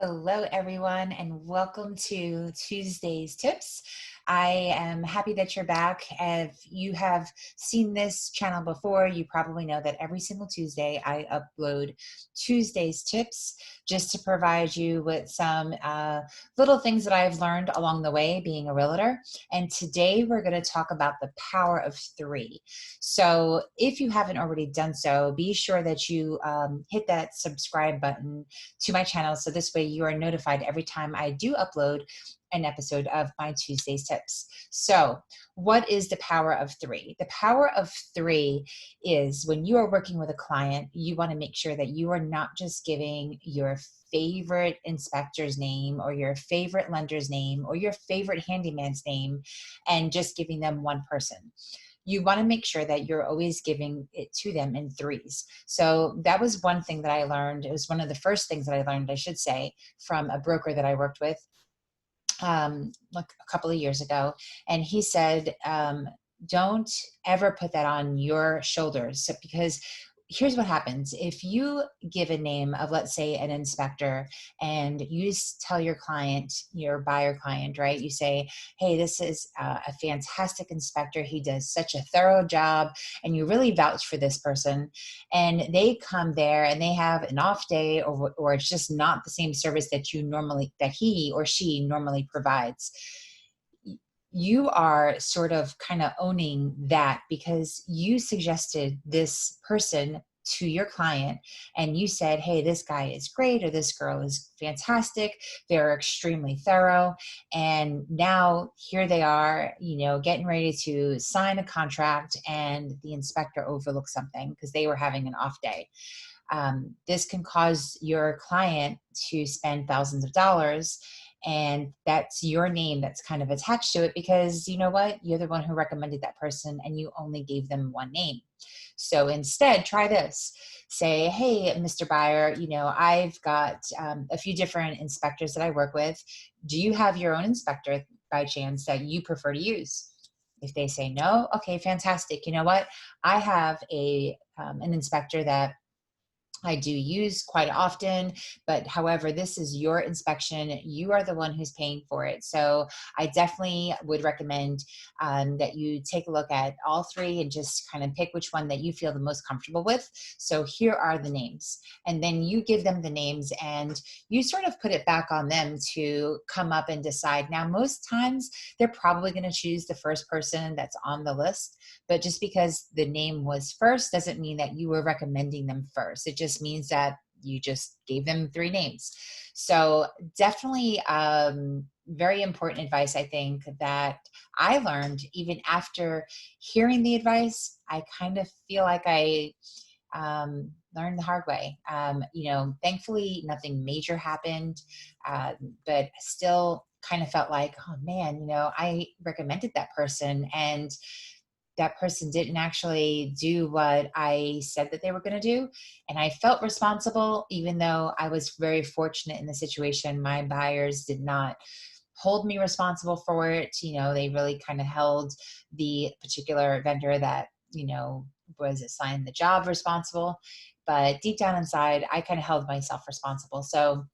Hello, everyone, and welcome to Tuesday's Tips. I am happy that you're back. If you have seen this channel before, you probably know that every single Tuesday I upload Tuesday's Tips just to provide you with some little things that I've learned along the way being a realtor. And today we're going to talk about the power of three. So if you haven't already done so, be sure that you hit that subscribe button to my channel. So this way you are notified every time I do upload an episode of my Tuesday's Tips. So what is the power of three? The power of three is when you are working with a client, you want to make sure that you are not just giving your favorite inspector's name or your favorite lender's name or your favorite handyman's name and just giving them one person. You want to make sure that you're always giving it to them in threes. So that was one thing that I learned. It was one of the first things that I learned, I should say, from a broker that I worked with like a couple of years ago. And he said, don't ever put that on your shoulders. So, because here's what happens. If you give a name of, let's say, an inspector, and you tell your client, your buyer client, right? You say, hey, this is a fantastic inspector. He does such a thorough job, and you really vouch for this person. And they come there and they have an off day, or it's just not the same service that he or she normally provides. You are sort of kind of owning that because you suggested this person to your client and you said, hey, this guy is great or this girl is fantastic. They're extremely thorough. And now here they are, getting ready to sign a contract and the inspector overlooks something because they were having an off day. This can cause your client to spend thousands of dollars, and that's your name that's kind of attached to it because you know what? You're the one who recommended that person and you only gave them one name. So instead, try this. Say, hey, Mr. Buyer, I've got a few different inspectors that I work with. Do you have your own inspector by chance that you prefer to use? If they say no, okay, fantastic. You know what? I have an inspector that I do use quite often, but however, this is your inspection. You are the one who's paying for it. So I definitely would recommend that you take a look at all three and just kind of pick which one that you feel the most comfortable with. So here are the names. And then you give them the names and you sort of put it back on them to come up and decide. Now, most times they're probably going to choose the first person that's on the list, but just because the name was first doesn't mean that you were recommending them first. It just means that you just gave them three names. So definitely very important advice, I think, that I learned even after hearing the advice. I kind of feel like I learned the hard way. Thankfully, nothing major happened, but still kind of felt like, oh man, I recommended that person and that person didn't actually do what I said that they were going to do. And I felt responsible, even though I was very fortunate in the situation. My buyers did not hold me responsible for it. They really kind of held the particular vendor that, was assigned the job responsible. But deep down inside, I kind of held myself responsible. So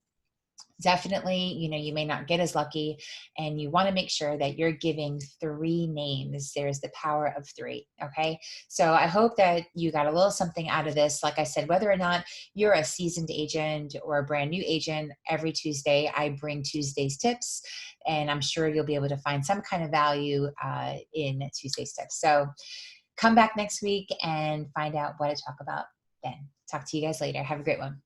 definitely, you may not get as lucky, and you want to make sure that you're giving three names. There's the power of three. Okay. So I hope that you got a little something out of this. Like I said, whether or not you're a seasoned agent or a brand new agent, every Tuesday I bring Tuesday's tips, and I'm sure you'll be able to find some kind of value in Tuesday's tips. So come back next week and find out what I talk about then. Talk to you guys later. Have a great one.